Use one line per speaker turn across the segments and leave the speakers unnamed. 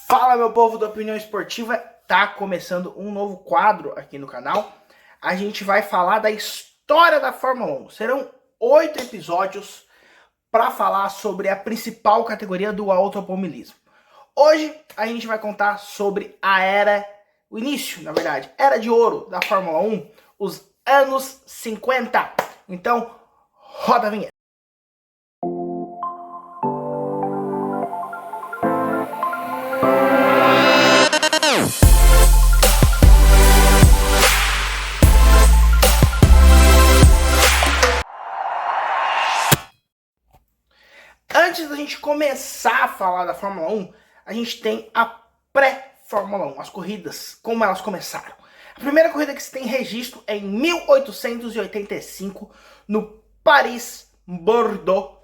Fala, meu povo da Opinião Esportiva, tá começando um novo quadro aqui no canal. A gente vai falar da história da Fórmula 1. Serão 8 episódios para falar sobre a principal categoria do automobilismo. Hoje a gente vai contar sobre o início, na verdade, era de ouro da Fórmula 1, os anos 50. Então, roda a vinheta. Antes da gente começar a falar da Fórmula 1, a gente tem a pré-Fórmula 1, as corridas, como elas começaram. A primeira corrida que se tem registro é em 1885, no Paris-Bordeaux,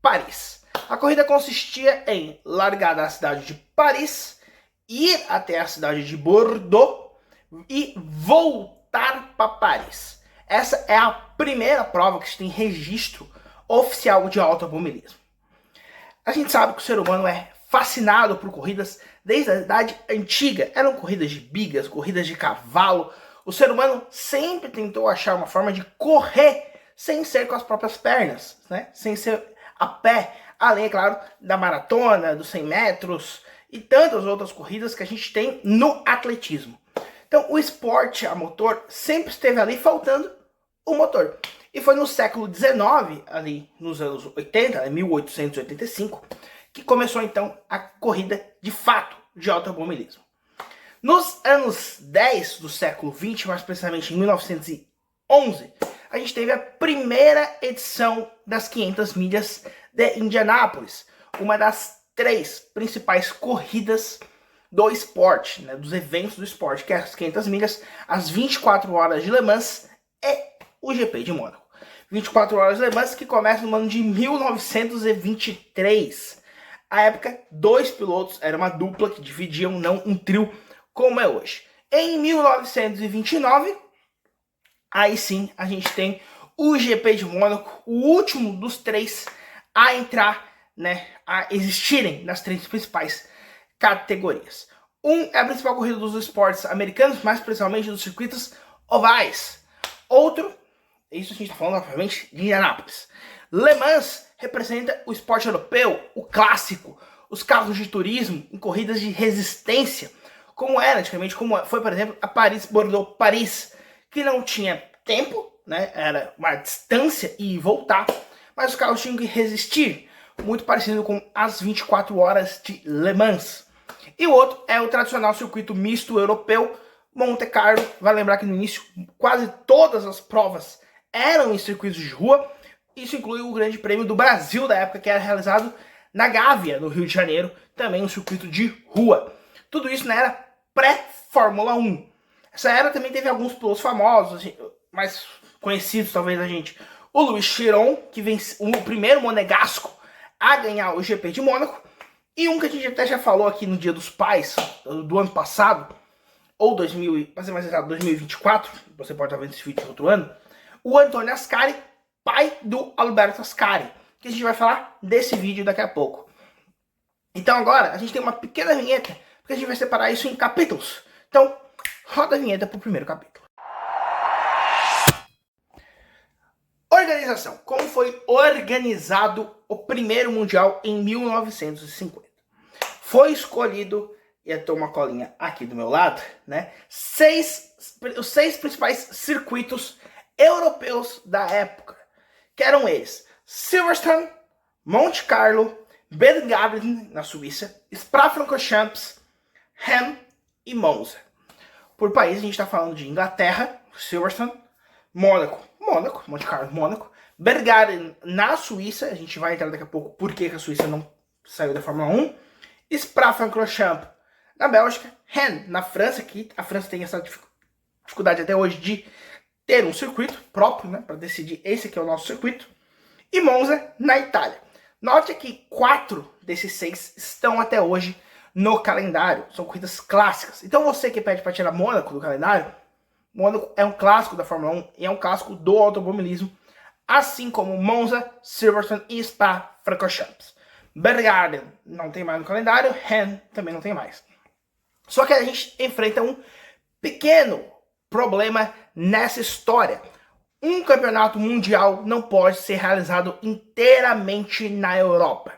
Paris. A corrida consistia em largar da cidade de Paris, ir até a cidade de Bordeaux e voltar para Paris. Essa é a primeira prova que se tem registro oficial de automobilismo. A gente sabe que o ser humano é fascinado por corridas desde a idade antiga. Eram corridas de bigas, corridas de cavalo. O ser humano sempre tentou achar uma forma de correr sem ser com as próprias pernas, né? Sem ser a pé. Além, é claro, da maratona, dos 100 metros e tantas outras corridas que a gente tem no atletismo. Então, o esporte a motor sempre esteve ali faltando o motor. E foi no século XIX, ali nos anos 80, 1885, que começou então a corrida de fato de automobilismo. Nos anos 10 do século XX, mais precisamente em 1911, a gente teve a primeira edição das 500 milhas de Indianápolis, uma das 3 principais corridas do esporte, né, dos eventos do esporte, que é as 500 milhas, as 24 horas de Le Mans e o GP de Mônaco. 24 horas de Le Mans que começa no ano de 1923. À época, 2 pilotos, era uma dupla que dividiam, não um trio, como é hoje. Em 1929, aí sim, a gente tem o GP de Mônaco, o último dos 3 a entrar, né, a existirem nas 3 principais categorias. É a principal corrida dos esportes americanos, mais precisamente dos circuitos ovais. Outro, isso a gente está falando, obviamente, de Indianápolis. Le Mans representa o esporte europeu, o clássico, os carros de turismo em corridas de resistência, como era antigamente, como foi, por exemplo, a Paris-Bordeaux-Paris, que não tinha tempo, né? Era uma distância ir e voltar, mas os carros tinham que resistir, muito parecido com as 24 horas de Le Mans. E o outro é o tradicional circuito misto europeu, Monte Carlo. Vai lembrar que no início quase todas as provas eram em circuitos de rua. Isso inclui o Grande Prêmio do Brasil da época, que era realizado na Gávea, no Rio de Janeiro, também um circuito de rua. Tudo isso na era pré-Fórmula 1. Essa era também teve alguns pilotos famosos, mais conhecidos talvez da gente. O Louis Chiron, que venceu o primeiro monegasco a ganhar o GP de Mônaco. E um que a gente até já falou aqui no Dia dos Pais, do ano passado, ou 2024, você pode estar vendo esse vídeo de outro ano, o Antônio Ascari, pai do Alberto Ascari, que a gente vai falar desse vídeo daqui a pouco. Então agora a gente tem uma pequena vinheta, porque a gente vai separar isso em capítulos. Então, roda a vinheta para o primeiro capítulo. Organização. Como foi organizado o primeiro Mundial em 1950? Foi escolhido, e eu tô uma colinha aqui do meu lado, né? Os 6 principais circuitos europeus da época, que eram eles: Silverstone, Monte Carlo, Bergamo na Suíça, Spa-Francorchamps, Ham e Monza. Por país a gente está falando de Inglaterra, Silverstone, Mônaco, Monte Carlo, Mônaco, Bergamo na Suíça, a gente vai entrar daqui a pouco por que a Suíça não saiu da Fórmula 1, Spa-Francorchamps na Bélgica, Rennes na França, que a França tem essa dificuldade até hoje de ter um circuito próprio, né, para decidir esse aqui é o nosso circuito, e Monza na Itália. Note que 4 desses 6 estão até hoje no calendário, são corridas clássicas. Então você que pede para tirar Mônaco do calendário, Mônaco é um clássico da Fórmula 1 e é um clássico do automobilismo, assim como Monza, Silverstone e Spa-Francorchamps. Bergarden não tem mais no calendário, Hen também não tem mais. Só que a gente enfrenta um pequeno problema nessa história. Um campeonato mundial não pode ser realizado inteiramente na Europa.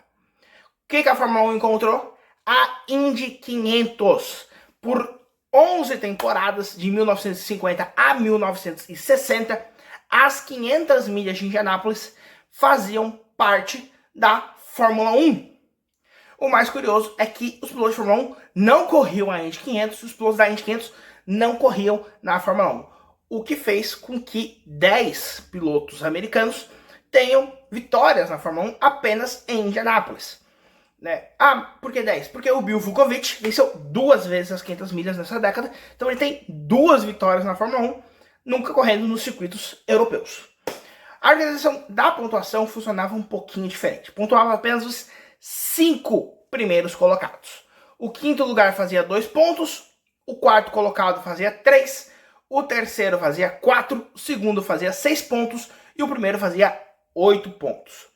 O que a Fórmula 1 encontrou? A Indy 500. Por 11 temporadas, de 1950 a 1960, as 500 milhas de Indianápolis faziam parte da Fórmula 1. O mais curioso é que os pilotos de Fórmula 1 não corriam a Indy 500, os pilotos da Indy 500 não corriam na Fórmula 1. O que fez com que 10 pilotos americanos tenham vitórias na Fórmula 1 apenas em Indianápolis. Né? Ah, por que 10? Porque o Bill Vukovich venceu 2 vezes as 500 milhas nessa década, então ele tem 2 vitórias na Fórmula 1, nunca correndo nos circuitos europeus. A organização da pontuação funcionava um pouquinho diferente. Pontuava apenas os 5 primeiros colocados. O quinto lugar fazia 2 pontos, o quarto colocado fazia 3, o terceiro fazia 4, o segundo fazia 6 pontos e o primeiro fazia 8 pontos.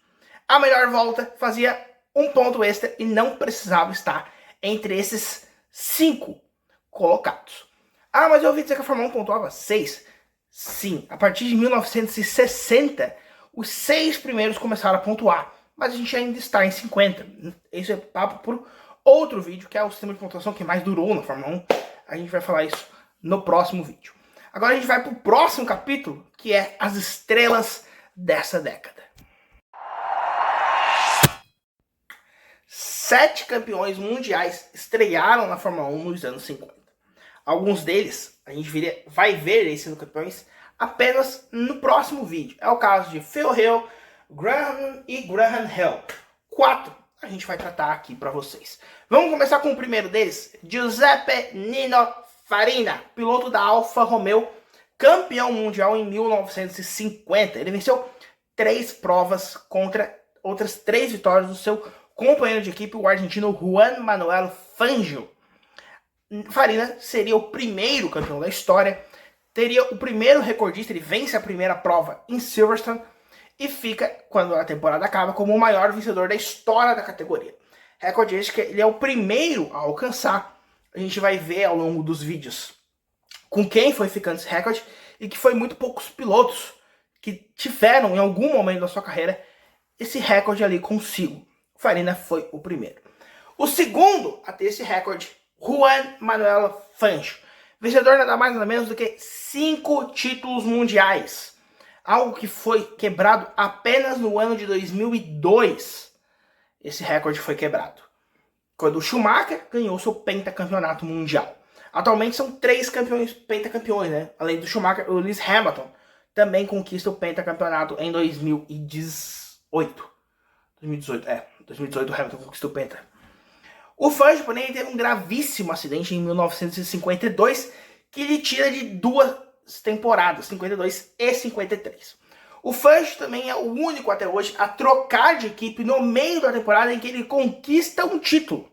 A melhor volta fazia 1 ponto extra e não precisava estar entre esses 5 colocados. Ah, mas eu ouvi dizer que a Fórmula 1 pontuava 6. Sim, a partir de 1960, os 6 primeiros começaram a pontuar, mas a gente ainda está em 50. Esse é papo por outro vídeo, que é o sistema de pontuação que mais durou na Fórmula 1. A gente vai falar isso no próximo vídeo. Agora a gente vai para o próximo capítulo, que é as estrelas dessa década. 7 campeões mundiais estrearam na Fórmula 1 nos anos 50. Alguns deles, a gente vai ver eles sendo campeões apenas no próximo vídeo. É o caso de Phil Hill, Graham e Graham Hill. 4 a gente vai tratar aqui para vocês. Vamos começar com o primeiro deles, Giuseppe Nino Farina, piloto da Alfa Romeo, campeão mundial em 1950. Ele venceu 3 provas contra outras 3 vitórias do seu companheiro de equipe, o argentino Juan Manuel Fangio. Farina seria o primeiro campeão da história, teria o primeiro recordista, ele vence a primeira prova em Silverstone e fica, quando a temporada acaba, como o maior vencedor da história da categoria. Recorde esse que ele é o primeiro a alcançar. A gente vai ver ao longo dos vídeos com quem foi ficando esse recorde e que foi muito poucos pilotos que tiveram em algum momento da sua carreira esse recorde ali consigo. Farina foi o primeiro. O segundo a ter esse recorde, Juan Manuel Fangio, vencedor nada mais nada menos do que 5 títulos mundiais, algo que foi quebrado apenas no ano de 2002. Esse recorde foi quebrado quando o Schumacher ganhou seu pentacampeonato mundial. Atualmente são 3 campeões, pentacampeões, né? Além do Schumacher, o Lewis Hamilton também conquista o pentacampeonato em 2018. 2018 o Hamilton conquistou o penta. O Fangio, porém, teve um gravíssimo acidente em 1952 que lhe tira de 2 temporadas, 52 e 53. O Fangio também é o único até hoje a trocar de equipe no meio da temporada em que ele conquista um título.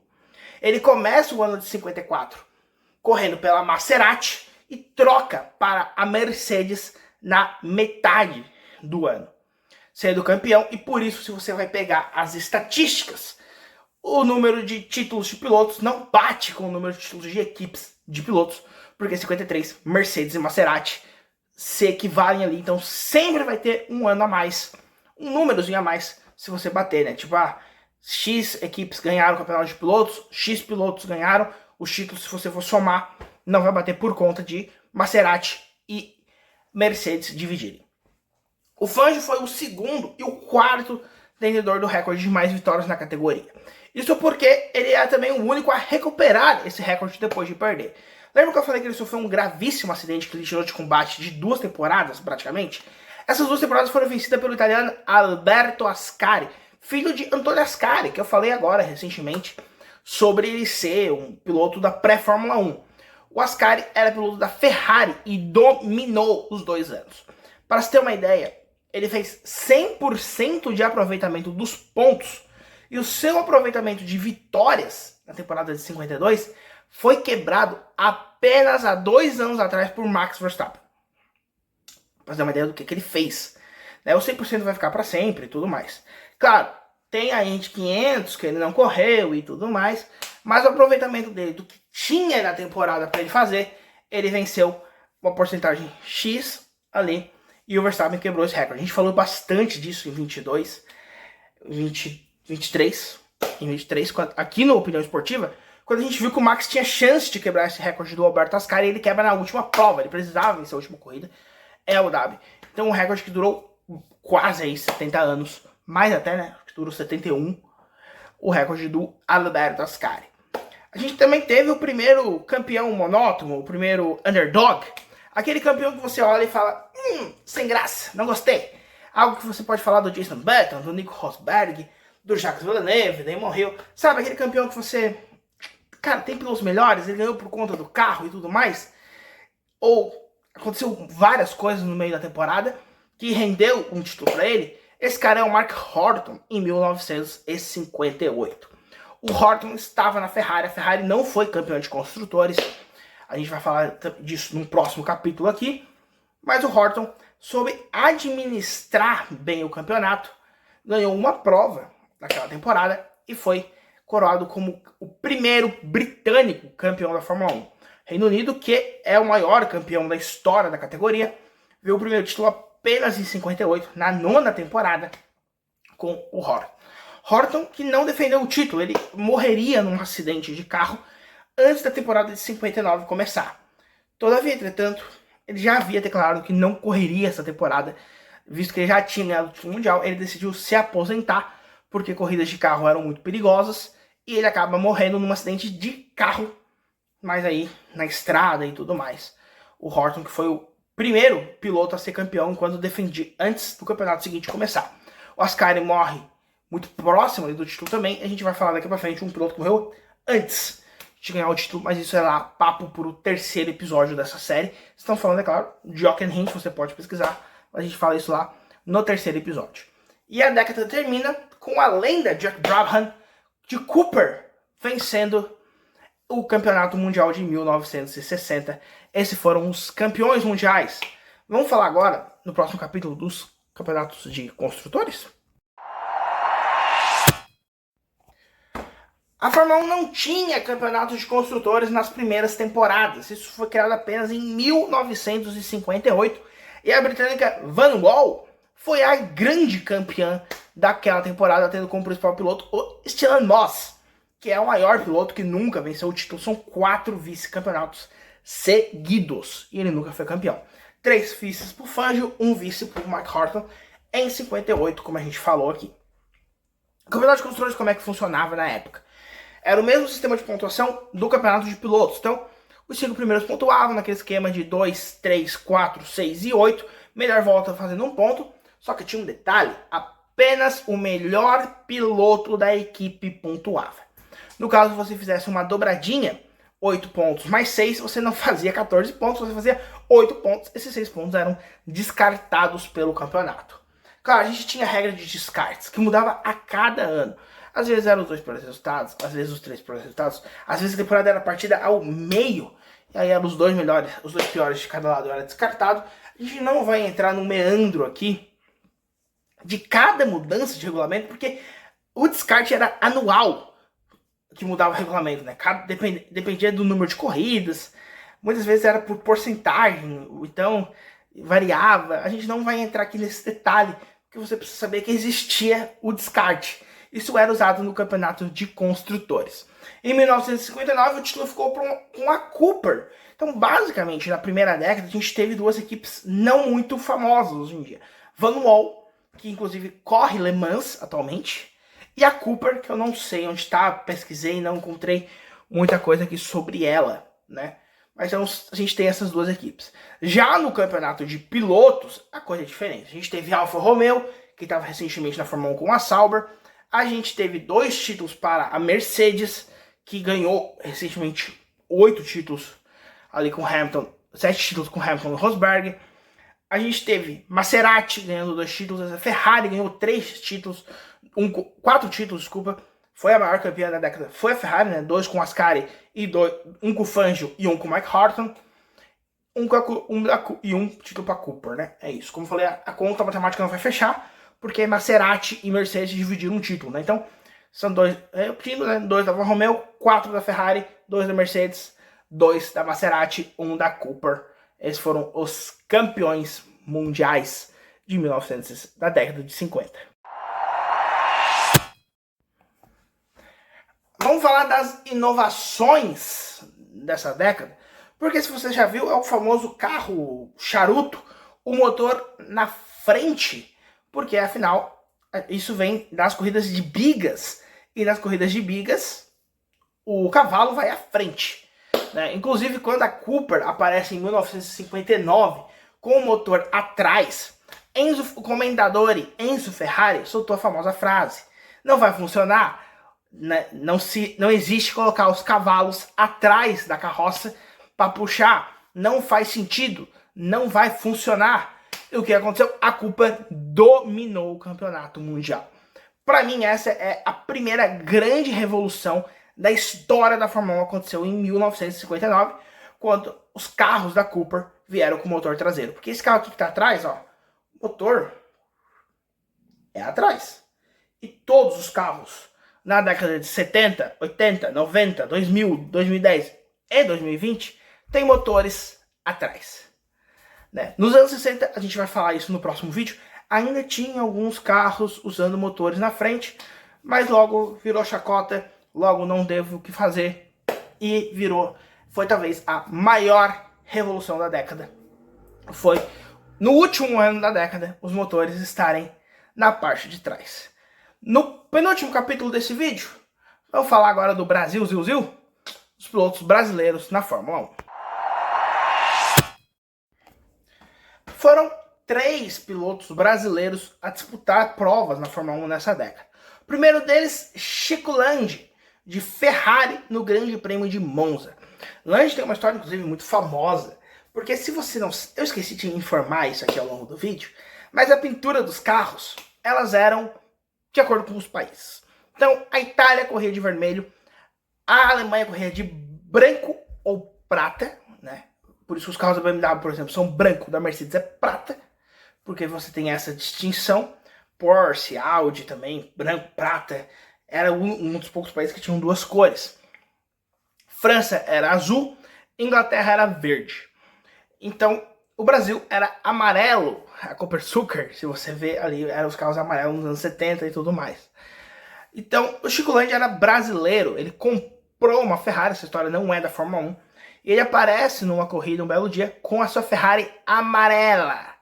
Ele começa o ano de 54 correndo pela Maserati e troca para a Mercedes na metade do ano, sendo campeão. E por isso, se você vai pegar as estatísticas, o número de títulos de pilotos não bate com o número de títulos de equipes de pilotos, porque 53, Mercedes e Maserati se equivalem ali, então sempre vai ter um ano a mais, um númerozinho a mais, se você bater, né? Tipo, X equipes ganharam o campeonato de pilotos, X pilotos ganharam os títulos, se você for somar, não vai bater por conta de Maserati e Mercedes dividirem. O Fangio foi o segundo e o quarto detentor do recorde de mais vitórias na categoria. Isso porque ele é também o único a recuperar esse recorde depois de perder. Lembra que eu falei que ele sofreu um gravíssimo acidente que ele tirou de combate de 2 temporadas, praticamente? Essas 2 temporadas foram vencidas pelo italiano Alberto Ascari, filho de Antonio Ascari, que eu falei agora recentemente sobre ele ser um piloto da pré-Fórmula 1. O Ascari era piloto da Ferrari e dominou os 2 anos. Para se ter uma ideia, ele fez 100% de aproveitamento dos pontos e o seu aproveitamento de vitórias na temporada de 52 foi quebrado apenas há 2 anos atrás por Max Verstappen. Para ter uma ideia do que ele fez. O 100% vai ficar para sempre e tudo mais. Claro, Tem a Indy 500, que ele não correu e tudo mais, mas o aproveitamento dele, do que tinha na temporada para ele fazer, ele venceu uma porcentagem X ali, e o Verstappen quebrou esse recorde. A gente falou bastante disso em 23, aqui no Opinião Esportiva, quando a gente viu que o Max tinha chance de quebrar esse recorde do Alberto Ascari, ele quebra na última prova, ele precisava vencer a última corrida, é o W. Então um recorde que durou quase aí 70 anos, mais até, né, que durou 71, o recorde do Alberto Ascari. A gente também teve o primeiro campeão monótono, o primeiro underdog, aquele campeão que você olha e fala, sem graça, não gostei. Algo que você pode falar do Jason Button, do Nico Rosberg, do Jacques Villeneuve, Damon Hill, sabe, aquele campeão que você, cara, tem pilotos melhores, ele ganhou por conta do carro e tudo mais, ou aconteceu várias coisas no meio da temporada que rendeu um título para ele. Esse cara é o Mark Horton, em 1958. O Horton estava na Ferrari, a Ferrari não foi campeã de construtores, a gente vai falar disso num próximo capítulo aqui, mas o Horton soube administrar bem o campeonato, ganhou uma prova naquela temporada e foi coroado como o primeiro britânico campeão da Fórmula 1. Reino Unido, que é o maior campeão da história da categoria, viu o primeiro título apenas em 58, na 9ª temporada, com o Horton. Horton, que não defendeu o título, ele morreria num acidente de carro antes da temporada de 59 começar. Todavia, entretanto, ele já havia declarado que não correria essa temporada, visto que ele já tinha ganhado o título mundial, ele decidiu se aposentar, porque corridas de carro eram muito perigosas, e ele acaba morrendo num acidente de carro, mas aí na estrada e tudo mais. O Horton, que foi o primeiro piloto a ser campeão quando defendia antes do campeonato seguinte começar. O Ascari morre muito próximo ali do título também, a gente vai falar daqui pra frente um piloto que morreu antes de ganhar o título, mas isso é lá papo pro terceiro episódio dessa série. Estão falando, é claro, de Hockenheim, você pode pesquisar, mas a gente fala isso lá no terceiro episódio. E a década termina com a lenda Jack Brabham de Cooper vencendo o campeonato mundial de 1960. Esses foram os campeões mundiais. Vamos falar agora, no próximo capítulo, dos campeonatos de construtores? A Fórmula 1 não tinha campeonatos de construtores nas primeiras temporadas. Isso foi criado apenas em 1958. E a britânica Van Wall foi a grande campeã daquela temporada, tendo como principal piloto o Stellan Moss, que é o maior piloto que nunca venceu o título. São 4 vice-campeonatos seguidos. E ele nunca foi campeão. 3 vices por Fangio, 1 vice por Mark Horton em 58, como a gente falou aqui. O campeonato de construtores, como é que funcionava na época? Era o mesmo sistema de pontuação do campeonato de pilotos. Então, os 5 primeiros pontuavam naquele esquema de 2, 3, 4, 6 e 8. Melhor volta fazendo 1 ponto. Só que tinha um detalhe. Apenas o melhor piloto da equipe pontuava. No caso, se você fizesse uma dobradinha, 8 pontos mais 6, você não fazia 14 pontos, você fazia 8 pontos. Esses 6 pontos eram descartados pelo campeonato. Claro, a gente tinha regra de descartes, que mudava a cada ano. Às vezes eram os 2 piores resultados, às vezes os 3 piores resultados, às vezes a temporada era partida ao meio, e aí eram os 2 melhores, os 2 piores de cada lado era descartado. A gente não vai entrar no meandro aqui de cada mudança de regulamento, porque o descarte era anual que mudava o regulamento, né? Dependia do número de corridas, muitas vezes era por porcentagem, então variava. A gente não vai entrar aqui nesse detalhe, porque você precisa saber que existia o descarte. Isso era usado no campeonato de construtores. Em 1959, o título ficou com a Cooper. Então, basicamente, na primeira década, a gente teve 2 equipes não muito famosas hoje em dia. Van Wall, que inclusive corre Le Mans atualmente, e a Cooper, que eu não sei onde está, pesquisei e não encontrei muita coisa aqui sobre ela, né? Mas então, a gente tem essas 2 equipes. Já no campeonato de pilotos, a coisa é diferente. A gente teve a Alfa Romeo, que estava recentemente na Fórmula 1 com a Sauber. A gente teve 2 títulos para a Mercedes, que ganhou recentemente 8 títulos ali com Hamilton, 7 títulos com Hamilton e Rosberg. A gente teve Maserati ganhando 2 títulos, a Ferrari ganhou 3 títulos, 4 títulos, desculpa. Foi a maior campeã da década, foi a Ferrari, né? 2 com Ascari e 1 com Fangio e 1 com Mike Horton. E um título para Cooper, né? É isso. Como eu falei, a conta matemática não vai fechar, porque Maserati e Mercedes dividiram um título, né? Então, são dois, repetindo, né? 2 da Alfa Romeo, 4 da Ferrari, 2 da Mercedes, 2 da Maserati, 1 da Cooper. Esses foram os campeões mundiais de 1900, da década de 50. Vamos falar das inovações dessa década, porque se você já viu, é o famoso carro charuto, o motor na frente, porque afinal isso vem das corridas de bigas, e nas corridas de bigas o cavalo vai à frente, né? Inclusive quando a Cooper aparece em 1959 com o motor atrás, o Commendatore Enzo Ferrari soltou a famosa frase: não vai funcionar, né? Não existe colocar os cavalos atrás da carroça para puxar, não faz sentido, não vai funcionar. E o que aconteceu? A Cooper dominou o campeonato mundial. Para mim, essa é a primeira grande revolução da história da Fórmula 1. Aconteceu em 1959, quando os carros da Cooper vieram com motor traseiro. Porque esse carro aqui que está atrás, ó, o motor é atrás. E todos os carros na década de 70, 80, 90, 2000, 2010 e 2020 tem motores atrás, né? Nos anos 60, a gente vai falar isso no próximo vídeo, ainda tinha alguns carros usando motores na frente, mas logo virou chacota, logo não devo o que fazer e foi talvez a maior revolução da década. Foi no último ano da década os motores estarem na parte de trás. No penúltimo capítulo desse vídeo, vamos falar agora do Brasil, os pilotos brasileiros na Fórmula 1. Foram 3 pilotos brasileiros a disputar provas na Fórmula 1 nessa década. O primeiro deles, Chico Landi, de Ferrari, no Grande Prêmio de Monza. Landi tem uma história, inclusive, muito famosa, porque se você não... Eu esqueci de informar isso aqui ao longo do vídeo, mas a pintura dos carros, elas eram de acordo com os países. Então, a Itália corria de vermelho, a Alemanha corria de branco ou prata, né? Por isso os carros da BMW, por exemplo, são branco, da Mercedes é prata, porque você tem essa distinção. Porsche, Audi também, branco, prata, era um dos poucos países que tinham 2 cores. França era azul, Inglaterra era verde. Então, o Brasil era amarelo, a Copersucar, se você vê ali, eram os carros amarelos nos anos 70 e tudo mais. Então, o Chico Landi era brasileiro, ele comprou uma Ferrari, essa história não é da Fórmula 1, e ele aparece numa corrida um belo dia com a sua Ferrari amarela,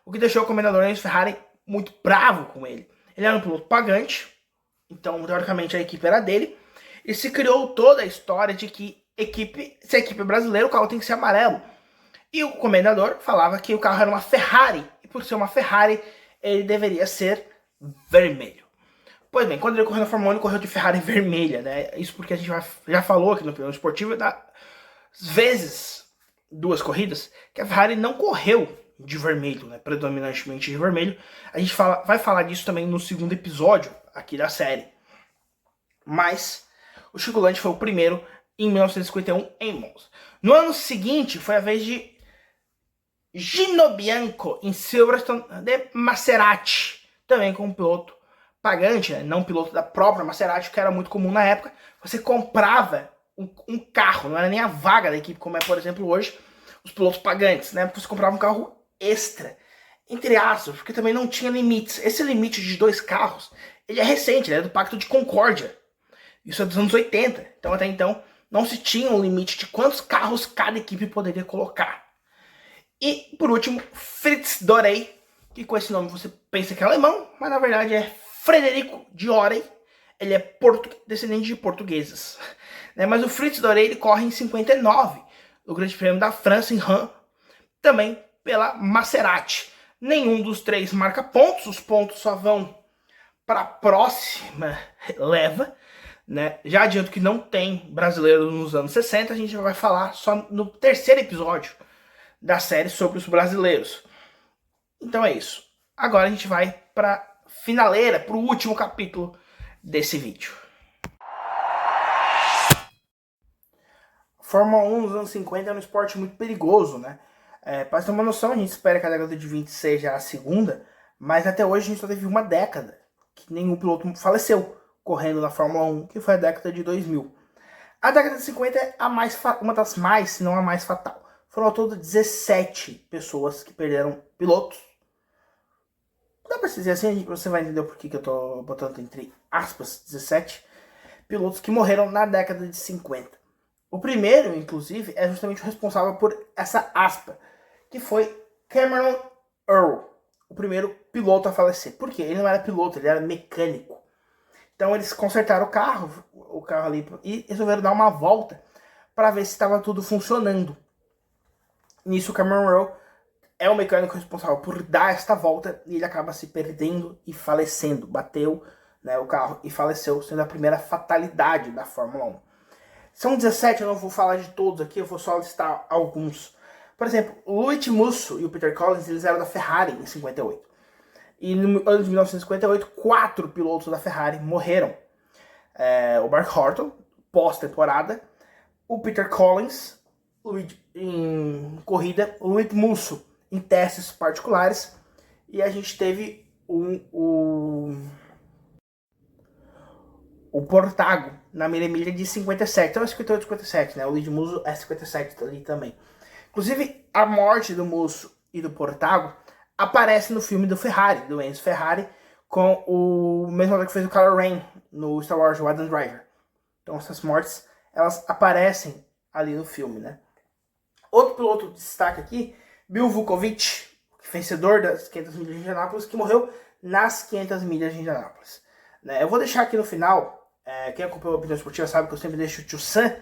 o que deixou o Commendatore Enzo Ferrari muito bravo com ele. Ele era um piloto pagante, então, teoricamente, a equipe era dele, e se criou toda a história de que se a equipe é brasileira, o carro tem que ser amarelo. E o Commendatore falava que o carro era uma Ferrari, e por ser uma Ferrari, ele deveria ser vermelho. Pois bem, quando ele correu na Fórmula 1, ele correu de Ferrari vermelha, né? Isso porque a gente já falou aqui no Pilão Esportivo, das vezes, 2 corridas, que a Ferrari não correu de vermelho, né? Predominantemente de vermelho. A gente vai falar disso também no segundo episódio aqui da série. Mas o Chico Landi foi o primeiro em 1951 em Monza. No ano seguinte, foi a vez de Gino Bianco em Silverstone de Maserati, também com um piloto pagante, né? Não piloto da própria Maserati, que era muito comum na época. Você comprava um carro, não era nem a vaga da equipe, como é, por exemplo, hoje, os pilotos pagantes, né? Você comprava um carro extra, entre aspas, porque também não tinha limites. Esse limite de 2 carros, ele é recente, né? Do Pacto de Concórdia. Isso é dos anos 80. Então, até então, não se tinha um limite de quantos carros cada equipe poderia colocar. E, por último, Fritz Dorey, que com esse nome você pensa que é alemão, mas na verdade é Frederico Dorey. Ele é descendente de portugueses. Né? Mas o Fritz Dorey ele corre em 59, no Grande Prêmio da França, em Reims, também pela Maserati. Nenhum dos 3 marca pontos, os pontos só vão para a próxima leva. Né? Já adianto que não tem brasileiro nos anos 60, a gente vai falar só no 3º episódio da série sobre os brasileiros. Então é isso. Agora a gente vai para finaleira, para o último capítulo desse vídeo. Fórmula 1 nos anos 50 é um esporte muito perigoso, né? Para ter uma noção, a gente espera que a década de 20 seja a segunda Mas até hoje a gente só teve uma década que nenhum piloto faleceu correndo na Fórmula 1, que foi a década de 2000. A década de 50 é uma das mais, se não a mais fatal. Foram ao todo 17 pessoas que perderam pilotos. Dá pra dizer assim, você vai entender por que eu tô botando entre aspas 17 pilotos que morreram na década de 50. O primeiro, inclusive, é justamente o responsável por essa aspa, que foi Cameron Earl, o primeiro piloto a falecer. Por quê? Ele não era piloto, ele era mecânico. Então eles consertaram o carro ali, e resolveram dar uma volta para ver se estava tudo funcionando. Nisso, o Cameron Earl é o mecânico responsável por dar esta volta e ele acaba se perdendo e falecendo. Bateu, né, o carro e faleceu, sendo a primeira fatalidade da Fórmula 1. São 17, eu não vou falar de todos aqui, eu vou só listar alguns. Por exemplo, o Louis Musso e o Peter Collins, eles eram da Ferrari em 58. E no ano de 1958, 4 pilotos da Ferrari morreram. O Mark Horton, pós-temporada, o Peter Collins em corrida, o Louis Musso em testes particulares, e a gente teve o Portago na milha de 57, então é 58 57, né? O Louis Musso é 57 ali também. Inclusive, a morte do Musso e do Portago aparece no filme do Ferrari, do Enzo Ferrari, com o mesmo ator que fez o Kylo Ren no Star Wars, o Adam Driver. Então essas mortes, elas aparecem ali no filme, né? Outro piloto de destaque aqui, Bill Vukovich, vencedor das 500 milhas de Indianápolis, que morreu nas 500 milhas de Indianápolis. Eu vou deixar aqui no final, quem acompanhou a Opinião Esportiva sabe que eu sempre deixo o tio Sam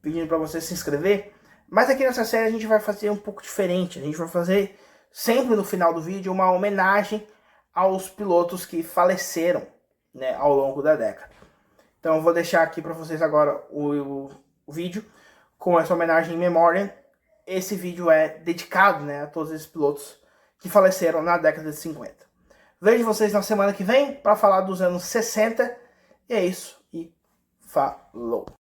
pedindo para você se inscrever, mas aqui nessa série a gente vai fazer um pouco diferente, a gente vai fazer sempre no final do vídeo uma homenagem aos pilotos que faleceram, né, ao longo da década. Então eu vou deixar aqui para vocês agora o vídeo com essa homenagem em memória. Esse vídeo é dedicado, né, a todos esses pilotos que faleceram na década de 50. Vejo vocês na semana que vem para falar dos anos 60. E é isso. E falou!